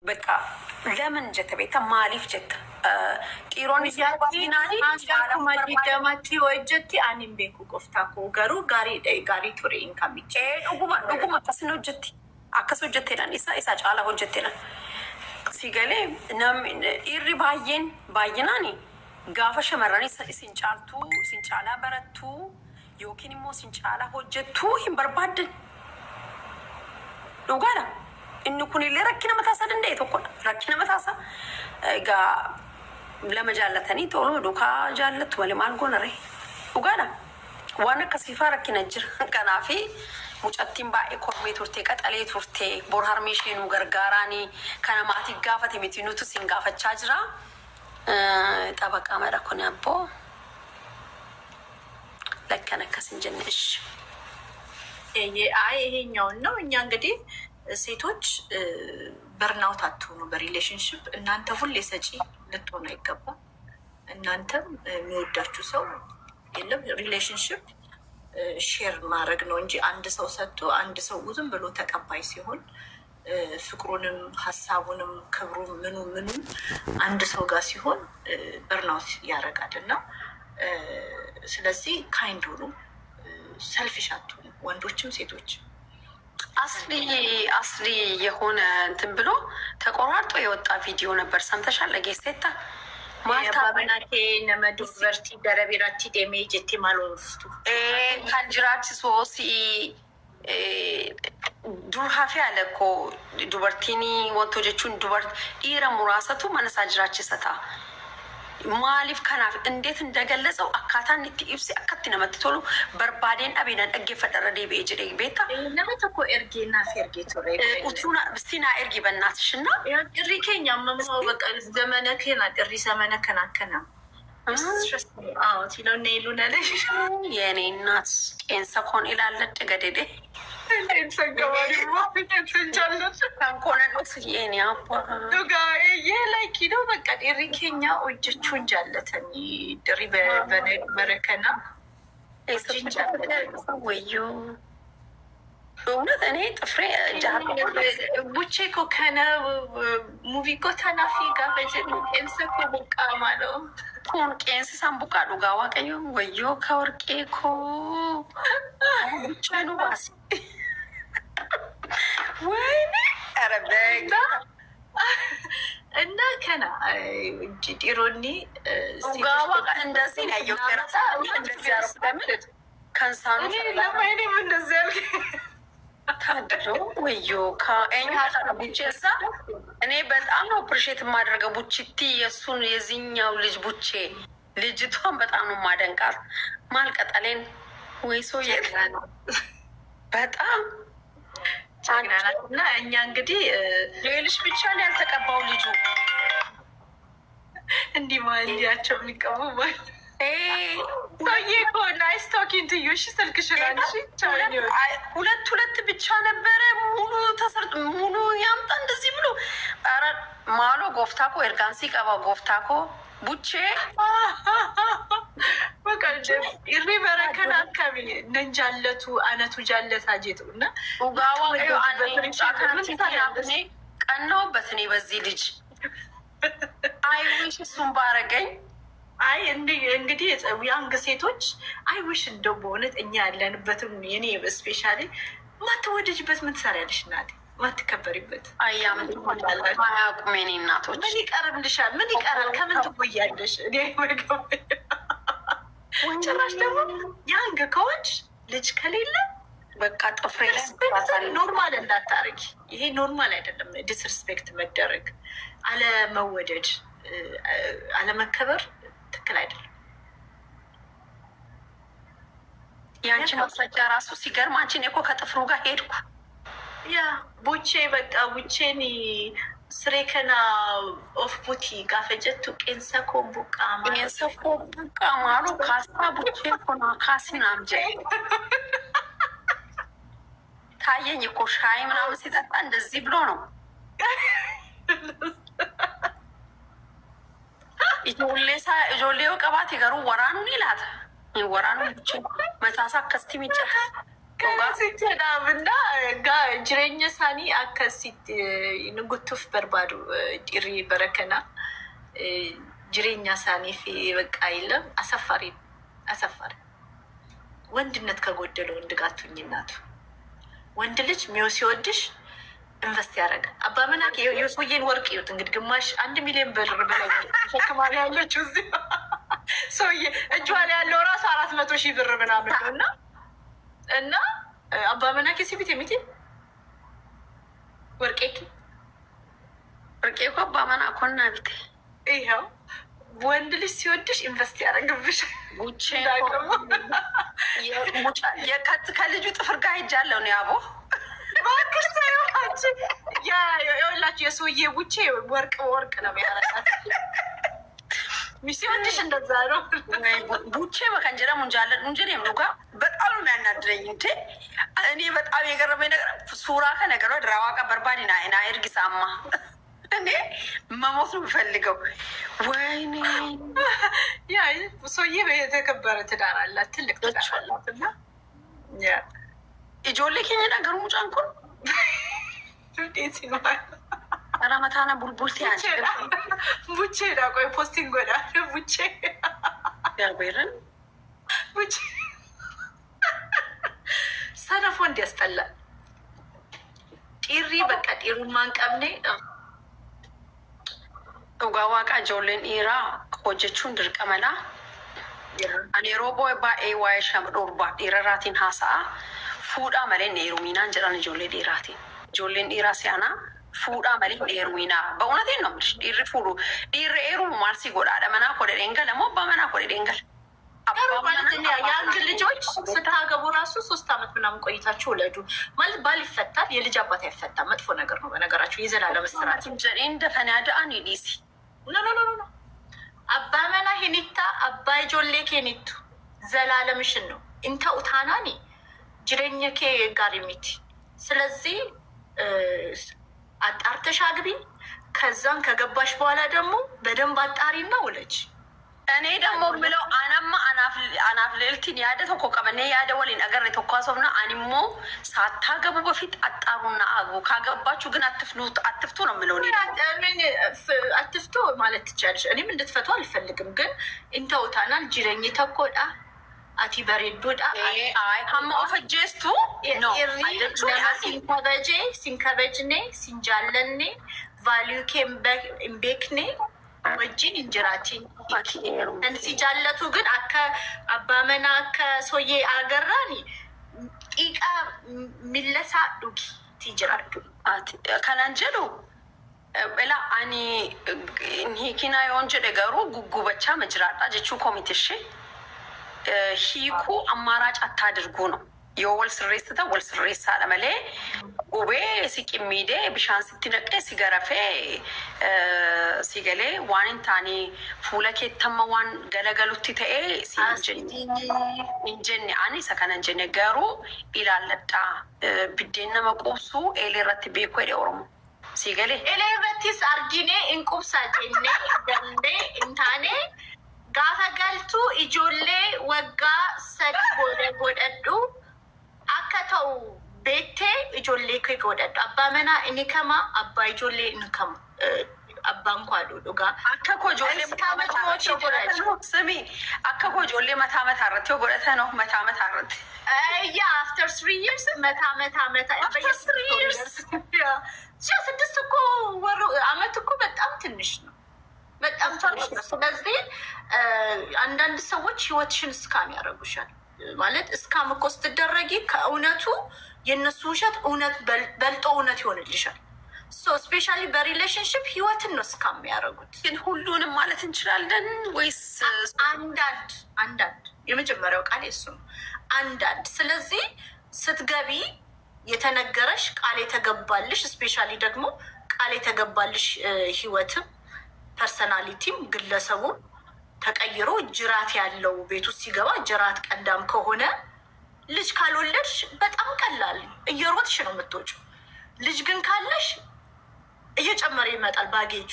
በቃ ለምን ጀተ ቤታ ማሊፍ ጀተ ጢሮን ደማቲ ወጀቲ አኒም ቤኩ ቆፍታኮ ገሩ ጋሪ ቱሬ ኢንካሚቼ ዱጉማ ቀስነ ጀቲ አከሶ ጀቴናን ኢሳ ጫላ ሆጀቴናን ሲገሌ ነም ኢሪ ባየናኒ ጋፈ ሸመራኒ ሲንጫልቱ ሲንጫላ በረቱ ዮኪኒሞ ሲንጫላ ሆጀቱ ይንበርባድን ዱጋራ እንኩን ለረኪና መታሰድ እንደ የተቆና ረኪና መታሳ ጋ ለመጃለተኒ ቶሎ ዱካ ጃለት ወለማል ጎነሬ ኡጋና ዋና ከሲፋ ረኪና ጅር ከናፊ ሙጨቲን ባኤ ኮርሜ ቱርቴ ቀጠሌ ቱርቴ ቦርሃርሜሽኑ ገርጋራኒ ከነማቲ ጋፈት የሚትኑቱ ሲንጋፈቻ ጅራ ጠበቃ መረኮን ያቦ ለከነከስ እንጀነሽ አይ ይሄኛው ነው እኛ እንግዲህ ሴቶች በርናውት አትሆኑ በሪሌሽንሽፕ እናንተ ሁሌ ሰጪ ልትሆኑ አይገባም። እናንተም የሚወዳችሁ ሰው የለም። ሪሌሽንሽፕ ሼር ማድረግ ነው እንጂ አንድ ሰው ሰጥቶ አንድ ሰው ዝም ብሎ ተቀባይ ሲሆን ፍቅሩንም ሀሳቡንም ክብሩም ምኑም አንድ ሰው ጋር ሲሆን በርናውት ያደርጋል እና ስለዚህ ካይንድ ሆኑ፣ ሰልፊሽ አትሆኑ ወንዶችም ሴቶች። አስሊ የሆነ እንትን ብሎ ተቆራርጦ የወጣ ቪዲዮ ነበር። ሰምተሻል? ለጌስቴታ ማልታ በናቴ ነመዱ ቨርቲ ደረቢራቲ ደሜጀቲ ማሎፍቱ ካንጅራች ሶሲ ዱር ሀፊ አለ እኮ ዱበርቲኒ ወንቶ ጀቹን ዱበር ኢረ ሙራሰቱ መነሳ ጅራች ሰታ ማሊፍ ከናፍ እንዴት እንደገለጸው አካታን ኢብሲ አከት ነመጥቶሉ በርባዴን አቤናን እገ ፈደረደ ቤጅ ቤታ ነመተኮ ኤርጌና ፌርጌ ቶሬ ኡቱና ስቲና ኤርጌ በእናትሽና ሪኬኛ መምሮ በቃ ዘመነከና ጥሪ ዘመነከና ከና አዎ ቲሎ ነይሉ ነለሽ የኔ እናት ቄንሰኮን ኢላለ ደገደደ እንሰንከባሪ ማፍተን ሰንቻለች ታንኮነስ የኔ አባ ዱጋ የላይኪ ነው በቃ ሪኬኛ ኦጀቹ እንጃለተኒ ድሪ በረከና ወዮ በእውነት እኔ ጥፍሬ ቡቼ ኮ ከነ ሙቪ ኮ ተናፊ ጋር ቄንሰኮ ቡቃ ማለው ኮን ቄንስ ሳምቡቃ ዱጋ ዋቀዮ ወዮ ከወርቄ ኮ ቻኑ ባስ ወይኔ አረበጋ እና ከና ዲሮኒ ኡጋዋ እንደዚህ ያየው ከራሳ እንደዚህ ያረፈደም ከንሳኑ ለማይኔ እንደዚህ ያልከ ታድሮ ወዮ ከእኛ ቡቼሳ እኔ በጣም ነው ፕሪሼት የማደርገው ቡቺቲ የሱን የዚህኛው ልጅ ቡቼ ልጅቷን በጣም ነው ማደንቃት። ማልቀጠሌን ወይ ሰው ነው በጣም እና እኛ እንግዲህ ሌሎች ብቻ ነው ያልተቀባው ልጁ እንዲህ ማንዲያቸው የሚቀቡ ሰውዬ እኮ ናይስ ቶኪንግ ቱ ዩ እሺ ስልክሽን አንቺ ሁለት ብቻ ነበረ ሙሉ ያምጣ እንደዚህ ብሎ ኧረ ማሎ ጎፍታኮ ኤርጋንሲ ቀባ ጎፍታኮ ቡቼ በቃ ኢሪ በረከና አካባቢ ነንጃለቱ አነቱ ጃለታ ጄጡ እና ኡጋዋ ቀናውበት እኔ በዚህ ልጅ አይዊሽ እሱን ባረገኝ አይ እንግዲህ ያንግ ሴቶች አይ ዊሽ እንደው በእውነት እኛ ያለንበትም የኔ ስፔሻሊ ማትወደጅበት ምን ትሰሪያለሽ እናቴ? ማትከበሪበት አያም ማያውቁም የኔ እናቶች ምን ይቀርብልሻል? ምን ይቀራል? ከምን ትቆያለሽ? እኔ ጭራሽ ደግሞ ያንግ ከሆንሽ ልጅ ከሌለ በቃ ጥፍሬ ላይ ኖርማል እንዳታረጊ። ይሄ ኖርማል አይደለም። ዲስሪስፔክት መደረግ፣ አለመወደድ፣ አለመከበር ትክክል አይደለም። ያንቺ ማስረጃ ራሱ ሲገርም አንቺ እኮ ከጥፍሩ ጋር ሄድኩ ያ ቡቼ በቃ ቡቼኒ ስሬከና ኦፍ ቡቲ ጋፈጀቱ ቄንሰኮ ቡቃ ማሉ ካስታ ቡቼ ኮና ካሲና አምጀ ታየኝ እኮ ሻይ ምናምን ሲጠጣ እንደዚህ ብሎ ነው ijoollee qabaate garuu waraanuun ilaata waraanuu jechuun mataasaa akkasitti miidhata Kanaafidha jireenya isaanii akkasitti guutuuf barbaadu dhiirri bara kana jireenya isaanii fi በቃ የለም አሳፋሪ ወንድነት ከጎደለው ወንድ ጋር አትሁኝ እናቱ ወንድ ልጅ ሲወድሽ ኢንቨስት ያደርጋል አባመና የሱዬን ወርቅ ይሁት እንግዲህ ግማሽ 1 ሚሊዮን ብር በላይ ተከማሪ ያለችው እዚህ ሰውዬ እጇ ላይ ያለው ራሱ 400,000 ብር ምናምን ነውና እና አባመና ከሲቢት የሚት ወርቄኪ አባመና ኮና ቢት ይሄው ወንድ ልጅ ሲወድሽ ኢንቨስት ያደርግብሽ ቡቼ የከት ከልጁ ጥፍር ጋር ሄጃለሁ ነው ያቦ ባክሽ ታዩአች የወላችሁ የሰውዬ ቡቼ ወርቅ ነው የሚያረጋት ሚስዮንሽ እንደዛ ነው ቡቼ በከንጀራ ሙንጃለን እንጀኔም ነው ጋር በጣም ነው የሚያናድረኝ እንዴ እኔ በጣም የገረመኝ ነገር ሱራ ከነገሯ ድራዋቃ በርባዲና እና እርግሳማ እኔ መሞት ነው የምፈልገው ወይኔ ያ ሰውዬ የተከበረ ትዳር አላት ትልቅ ትዳር አላት እና ያ ኢጆሌ ከኛ ነገር ሙጫንኩን እንዴት ነው አራማታና ቡልቡልቲ አንቺ ቡቼ ዳቆይ ፖስቲንግ ጎዳ ቡቼ ያበረን ቡቼ ሰነፎ እንዲያስጠላል ጢሪ በቃ ጢሩን ማንቀብኔ ኡጋዋቃ ጆሌን ኢራ ቆጀቹን ድርቀመላ አኔ ሮቦ ባኤ ዋይ ሸምዶርባ ኢራራቲን ሀሳ ፉዳ መሌን ኤሩሚናን ጀራን ጆሌ ዲራቲን ጆሌን ኢራ ሲያና ፉዳ መሌን ኤሩሚና በእውነቴን ነው የምልሽ ዲሪ ፉዱ ዲሪ ኤሩ ማርሲ ጎዳ ደመና ኮደ ደንገል ሞ በመና ኮደ ደንገል የአንድ ልጆች ስታገቡ ራሱ 3 ዓመት ምናምን ቆይታችሁ ውለዱ ማለት ባል ይፈታል የልጅ አባት አይፈታም መጥፎ ነገር ነው በነገራችሁ የዘላለም ስራት እንጀኔ እንደፈናደ አን ዲሲ ኖ አባመና ሄኒታ አባይ ጆሌ ኬኒቱ ዘላለምሽን ነው እንተ ኡታናኒ ጅሬኘኬ ጋር ሚት ስለዚህ አጣርተሽ አግቢ ከዛን ከገባሽ በኋላ ደግሞ በደንብ አጣሪና ውለጅ እኔ ደግሞ ምለው አናማ አናፍ ልልቲን ያደ ተቆቀመኔ ያደ ወሊን አገር ተኳሶና አኒሞ ሳታገቡ በፊት አጣሩና አግቡ ካገባችሁ ግን አትፍቱ ነው ምለው እኔ ምን አትፍቱ ማለት ትቻለሽ እኔም እንድትፈቱ አልፈልግም ግን እንተውታናል ጅረኝ ተቆዳ አቲ በሬዶዳ አይ ካማ ኦፈጀስቱ ኖ ሲንከበጅኔ ሲንጃለኔ ቫልዩ ቤክኔ ወጂን እንጀራቲን እንሲ ጃለቱ ግን አከ አባመና ከሶዬ አገራኒ ጢቃ ሚለሳ ዱኪ ትጅራዱ ከናንጀሉ በላ አኒ ሂኪና የወንጀ ደገሩ ጉጉበቻ መጅራጣ ጀቹ ኮሚቴሽ ሂኩ አማራጭ አታድርጉ ነው የወል ስሬስታ ወል ስሬሳ ለመለ ኡቤ ሲቂሚዴ ቢሻን ስትነቀ ሲገረፌ ሲገሌ ዋንንታኒ ፉለኬ ተመዋን ገለገሉት ተኤ ሲንጀኒ አኒ ሰከነንጀኒ ገሩ ኢላለጣ ቢዴነ መቆብሱ ኤሌረት ቤኮ ኦሮሞ ሲገሌ ኤሌረቲስ አርጊኔ እንቁብሳ ጀኔ ገንዴ እንታኔ ጋፈ ገልቱ ኢጆሌ ወጋ ሰዲ ጎደዱ አከተው ቤቴ ኢጆሌ ከጎደዱ አባመና እኒከማ አባ ኢጆሌ እንከማ አባ እንኳን ዱጋ አከኮ ጆሌ መታመት ስሚ አከኮ ጆሌ መታመት አረተ ጎደተ ነው መታመት አረተ ያ አፍተር 3 years መታመት after 3 years ያ 6 እኮ ወሩ አመት እኮ በጣም ትንሽ ነው በጣም ትንሽ ነው ስለዚህ አንዳንድ ሰዎች ህይወትሽን እስካም ያረጉሻል ማለት እስካም እኮ ስትደረጊ ከእውነቱ የነሱ ውሸት እውነት በልጦ እውነት ይሆንልሻል ሶ ስፔሻሊ በሪሌሽንሽፕ ህይወትን ነው እስካም ያረጉት ግን ሁሉንም ማለት እንችላለን ወይስ አንዳንድ የመጀመሪያው ቃል እሱ ነው አንዳንድ ስለዚህ ስትገቢ የተነገረሽ ቃል የተገባልሽ ስፔሻሊ ደግሞ ቃል የተገባልሽ ህይወትም ፐርሰናሊቲም ግለሰቡ ተቀይሮ ጅራት ያለው ቤት ውስጥ ሲገባ ጅራት ቀዳም ከሆነ ልጅ ካልወለድሽ በጣም ቀላል እየሮጥሽ ነው የምትወጪው ልጅ ግን ካለሽ እየጨመረ ይመጣል ባጌጁ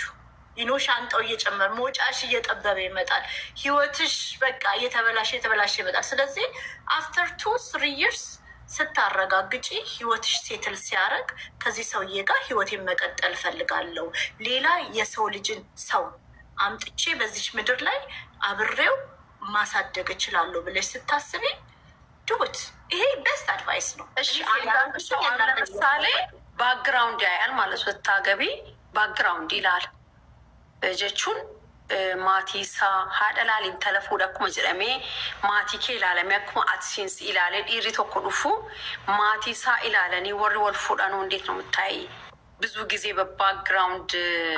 ይኖ ሻንጣው እየጨመረ ሞጫሽ እየጠበበ ይመጣል ህይወትሽ በቃ እየተበላሽ ይመጣል ስለዚህ after 2-3 years ስታረጋግጪ ህይወትሽ ሴትል ሲያደርግ ከዚህ ሰውዬ ጋር ህይወቴን መቀጠል እፈልጋለሁ፣ ሌላ የሰው ልጅን ሰው አምጥቼ በዚች ምድር ላይ አብሬው ማሳደግ እችላለሁ ብለሽ ስታስቢ ዱት። ይሄ ቤስት አድቫይስ ነው። እሺ አንዳንድ ሰው ለምሳሌ ባክግራውንድ ያያል ማለት ስታገቢ ባክግራውንድ ይላል ጀቹን ማቲሳ ሀደላሊን ተለፉ ደኩመ ጅረሜ ማቲኬ ኢላለሜ አኩመ አትሲንስ ኢላሌ ዲሪ ቶኮ ዱፉ ማቲሳ ኢላለኒ ወር ወልፉዳኑ እንዴት ነው የምታይ? ብዙ ጊዜ በባክግራውንድ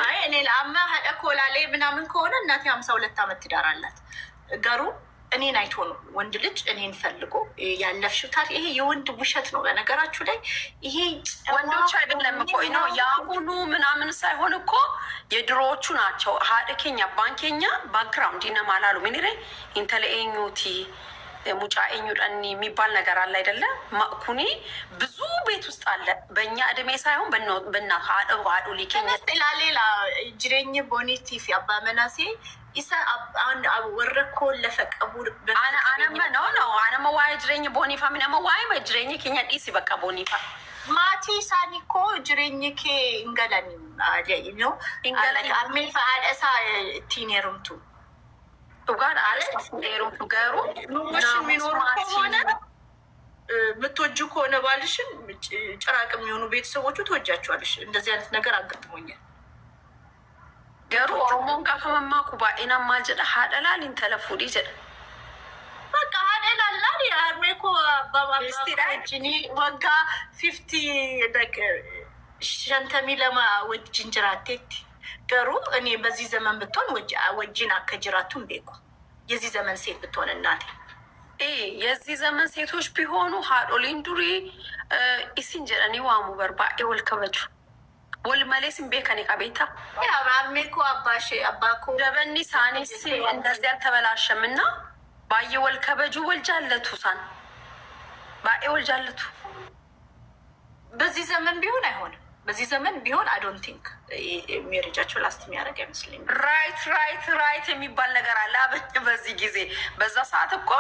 አይ እኔ ለአማ ሀደ ኮላሌ ምናምን ከሆነ እናቴ 52 ዓመት ትዳር አላት። ገሩ እኔን አይቶ ነው ወንድ ልጅ እኔን ፈልጎ ያለፍሽው ታዲያ ይሄ የወንድ ውሸት ነው። በነገራችሁ ላይ ይሄ ወንዶች አይደለም እኮ ነው የአሁኑ ምናምን ሳይሆን እኮ የድሮዎቹ ናቸው። ሀደኬኛ ባንኬኛ ባክግራውንድ ይነማላሉ ምን ይረ ኢንተለኤኙቲ ሙጫኤኙ ጠኒ የሚባል ነገር አለ አይደለ? ማኩኒ ብዙ ቤት ውስጥ አለ። በእኛ እድሜ ሳይሆን በና ሀዱ ሊኬኛ ሌላ ጅሬኝ ቦኒቲ ፊ አባ መናሴ ኢሳ ወረኮ ለፈቀቡ አነመ ነው ነው አነመ ዋይ ጅሬኝ ቦኒፋ ምነመ ዋይ መጅሬኝ ኬኛ ዲሲ በቃ ቦኒፋ ማቲ ሳኒኮ ጅሬኝ ኬ እንገለኒ ነው እንገለኒ አሜል ፈአደሳ ቲኔሩምቱ ቱጋር አለሩ ቱጋሩ ኑሽ ሚኖር ከሆነ ምትወጁ ከሆነ ባልሽን ጭራቅ የሚሆኑ ቤተሰቦቹ ትወጃቸዋለሽ። እንደዚህ አይነት ነገር አጋጥሞኛል። ገሩ ኦሮሞን ጋፈመማ ኩባኤና ማልጀዳ ሀደላል ኢንተለፉ ዲጀዳ በቃ ሀደላላ አርሜኮ አባባጅኒ ወጋ 50 ደቅ ሸንተሚ ለማ ወጅንጅራቴት ገሩ እኔ በዚህ ዘመን ብትሆን ወጂና ከጅራቱን ቤኩ የዚህ ዘመን ሴት ብትሆን እናቴ የዚህ ዘመን ሴቶች ቢሆኑ ሀዶሊን ዱሪ ኢሲንጀረኒ ዋሙ በርባ ወልከበጁ ወልመሌስን ቤከኔ ቀቤታ አርሜኮ አባሼ አባኮ ደበኒ ሳኒስ እንደዚህ አልተበላሸም እና ባየ ወልከበጁ ወልጃለቱ ሳን ባኤ ወልጃለቱ በዚህ ዘመን ቢሆን አይሆንም። በዚህ ዘመን ቢሆን አይ ዶንት ቲንክ ሜሬጃቸው ላስት የሚያደርግ አይመስለኝም። ራይት የሚባል ነገር አለ። በዚህ ጊዜ በዛ ሰዓት እኮ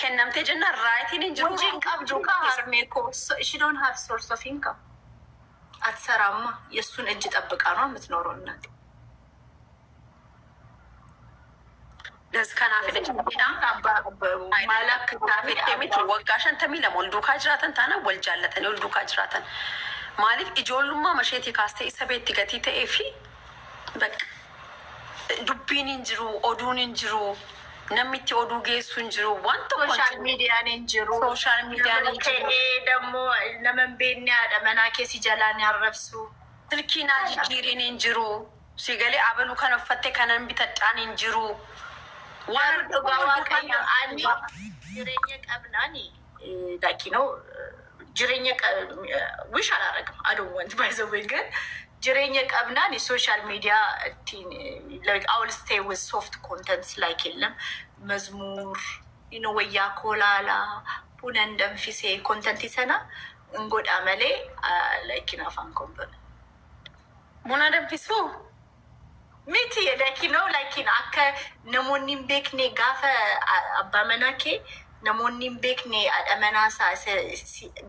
ከነምቴ ጀና ራይትን እንጂ ቀብዱ ከሀርሜኮ ሺዶን ሀፍ ሶርስ ኦፍ ኢንካም አትሰራማ። የእሱን እጅ ጠብቃ ነው የምትኖረው እናት ደስ ከናፍለች ማላክ ታፌት ወጋሸን ተሚ ለሞልዱ ካጅራተን ታና ወልጃለተን ወልዱ ካጅራተን ማሊፍ ኢጆሉማ መሸቲ ካስተ ኢሰቤት ገቲ ተኤፊ በቃ ዱቢን እንጅሩ ኦዱን እንጅሩ ነሚቲ ኦዱ ጌሱ እንጅሩ ዋንተ ሶሻል ሚዲያ እንጅሩ ደግሞ ለመንቤኛ ደመናኬ ሲጀላን ያረብሱ ትልኪና ጂሪን እንጅሩ ሲገሌ አበሉ ከነፈቴ ከነን ቢተጣን እንጅሩ ዋርዱ ባዋካኝ አኒ ጅሬኛ ቀብናኒ ዳኪ ነው ጅሬኛ ዊሽ አላረግም አዶወንት ባይዘወይ ግን ጅሬኛ ቀብናን የሶሻል ሚዲያ አውል ስቴይ ዊዝ ሶፍት ኮንተንትስ ላይክ የለም መዝሙር ወያ ኮላላ ቡነ እንደንፊሴ ኮንተንት ይሰና እንጎዳ መሌ ላይኪን አፋን ኮንበን ቡና ደንፊሱ ሚቲ የዳኪኖ ላይኪን አከ ነሞኒም ቤክኔ ጋፈ አባመናኬ ነሞኒም ቤክኔ አደመናሳ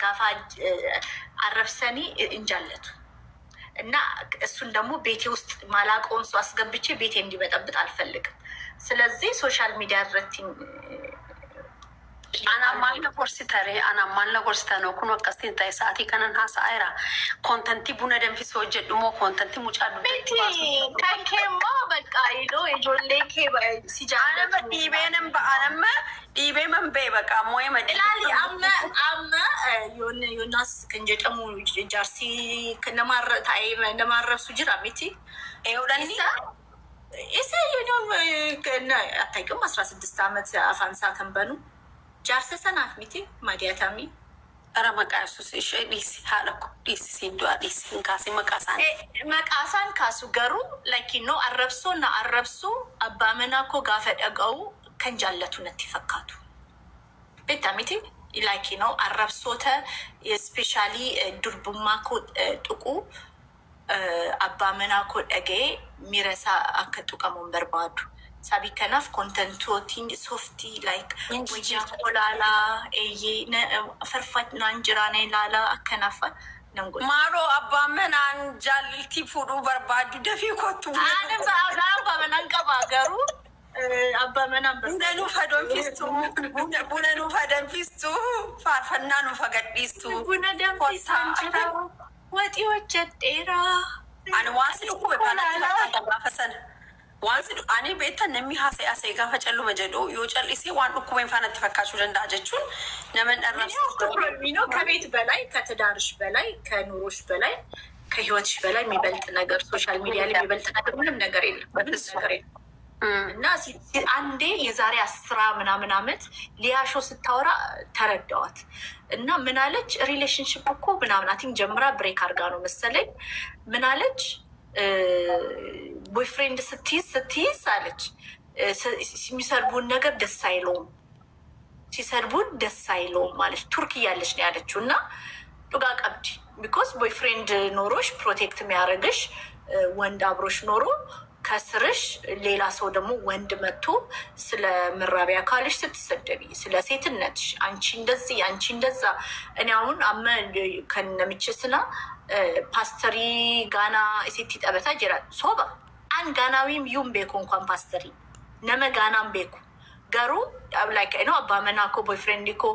ጋፋ አረፍሰኒ እንጃለቱ እና እሱን ደግሞ ቤቴ ውስጥ ማላቆን ሰው አስገብቼ ቤቴ እንዲበጠብጥ አልፈልግም። ስለዚህ ሶሻል ሚዲያ ረቲን አናማለ ኮርሲተሬ አናማለ ኮርሲተኖ ኩኖ ቀስቲን ታይ ሰዓቲ ከነን ሀሳ አይራ ኮንተንቲ ቡነ ደንፊስ ወጀድሞ ኮንተንቲ ሙጫዱ ቤቲ ከንኬማ በቃ ይዶ የጆሌኬ ሲጃለቱ ዲቤንም በአለመ ዲቤ መንቤ በቃ ሞይ መድላሊ አመ ዮናስ ከንጀጠሙ ጃርሲ ከነማረታይ ነማረሱ ጅራ ሚቲ ኤውዳኒ ኢሰ ከነ አታይቅም 16 ዓመት አፋንሳ ከንበኑ ጃርሰ ሰናፍ ሚቲ ማዲያታሚ ረመቃሱስ ዲስ ሀለኩ ዲስ ሲንዱ ዲስ እንካሲ መቃሳን ካሱ ገሩ ላኪኖ አረብሶ ና አረብሶ አባመናኮ ጋፈደገው ከንጃለቱ ነት ይፈካቱ ቤታሚቲ ላኪ ነው አረብሶተ ስፔሻሊ ዱርቡማኮ ጥቁ አባመናኮ ደገ ሚረሳ አከጡቀሙን በርባዱ sabi kanaaf kontentootiin softii like wajjaa olaala farfat naan jiraane ilaala akkanaaf maaroo abbaa manaan jaaliltii fuudhuu barbaadu dafii kottu abbaa manaan qabaa garuu abbaa manaan buna nuuf danfistu faarfannaa nuuf agadhiistu buna danfisan jira waxii hojjedheeraa ani waan si dhukkube kanatti gaafa sana waan si ani beektan namni haasa'ee gaafa calluma jedhu yoo callisee waan dhukkubeen faanatti fakkaachuu danda'a jechuun nama dharrabsiisu ከቤት በላይ ከትዳርሽ በላይ ከኑሮሽ በላይ ከህይወትሽ በላይ የሚበልጥ ነገር ሶሻል ሚዲያ ላይ የሚበልጥ ነገር ምንም ነገር የለም እና አንዴ የዛሬ 10 ምናምን ዓመት ሊያሾ ስታወራ ተረዳዋት እና ምን አለች ሪሌሽንሺፕ እኮ ምናምን አቲም ጀምራ ብሬክ አድርጋ ነው መሰለኝ ምን አለች ቦይፍሬንድ ስትይዝ አለች የሚሰርቡን ነገር ደስ አይለውም ሲሰርቡን ደስ አይለውም ማለት ቱርክ እያለች ነው ያለችው እና ዱጋ ቀብዲ ቢኮዝ ቦይፍሬንድ ኖሮሽ ፕሮቴክት የሚያደርግሽ ወንድ አብሮሽ ኖሮ ከስርሽ ሌላ ሰው ደግሞ ወንድ መጥቶ ስለ መራቢያ አካልሽ ስትሰደቢ ስለ ሴትነትሽ አንቺ እንደዚህ አንቺ እንደዛ እኔ አሁን ከነምችስና ፓስተሪ ጋና ሴቲ ጠበታ ጅራል ሶባ አን ጋናዊም ዩም ቤኩ እንኳን ፓስተሪ ነመ ጋናም ቤኩ ገሩ ላይክ ነው አባ መናኮ ቦይፍሬንድ ኮ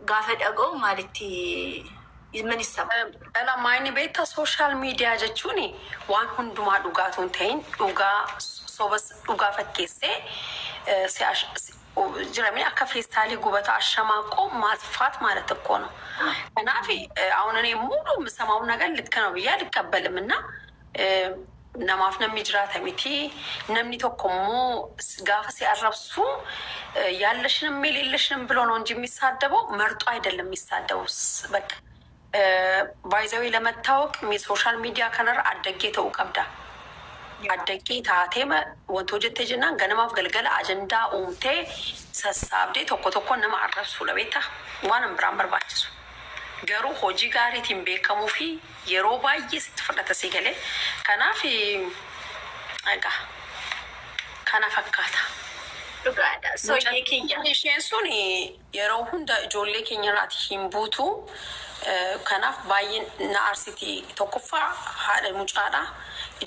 ጋፈደገው ማለት ምን ይሰማል ማይኒ ቤታ ሶሻል ሚዲያ ጀቹኒ ዋን ሁንዱማ ዱጋቱን ተይን ዱጋ ሶበስ ዱጋ ፈኬሴ ጅረሚ አካ ፌስታሊ ጉበታ አሸማቆ ማጥፋት ማለት እኮ ነው እናፊ አሁን እኔ ሙሉ የምሰማው ነገር ልክ ነው ብዬ አልቀበልም እና ነማፍ ነሚጅራት ሚቲ ነምኒ ተቆሞ ጋፋ ሲያረብሱ ያለሽንም የሌለሽንም ብሎ ነው እንጂ የሚሳደበው መርጦ አይደለም የሚሳደበው በቃ ባይዘዊ ለመታወቅ ሶሻል ሚዲያ ከነር አደጌ ተው ቀብዳ አደጌ ታቴመ ወንቶ ጀተጅና ገነማፍ ገልገለ አጀንዳ ኡምቴ ሰሳብዴ ተቆ ነማ አረብሱ ለቤታ ዋንም ብራም በርባችሱ ገሩ ሆጂ ጋሪ ቲምቤ ከሙፊ የሮባይ ስትፈለተ ሲገለ ከናፊ አጋ ከናፈካታ ዱጋዳ ሶ ሼንሱኒ የሮው ሁንዳ ጆሌ ኬኛራት ሂምቡቱ ከናፍ ባይን ናአርሲቲ ተቆፋ ሀደ ሙጫዳ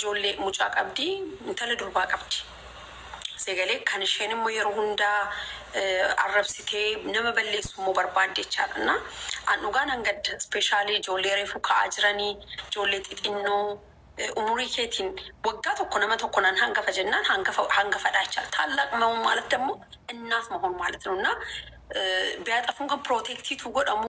ጆሌ ሙጫ ቀብዲ እንተለ ዱርባ ቀብዲ ሲገለ ከንሸንም የሮ ሁንዳ አረብሲቴ ነመበሌሱ ሞበርባንድ ይቻልና አንኡጋን አንገድ ስፔሻሊ ጆሌ ሬፉ ከአጅረኒ ጆሌ ጢጢኖ ኡሙሪ ኬቲን ወጋት እኮ ነመ ተኮናን ሃንገፈ ጀናን ሃንገፈ ዳይቻል ታላቅ መሆን ማለት ደግሞ እናት መሆን ማለት ነውና ቢያጠፉን ከፕሮቴክቲቱ ጎዳሙ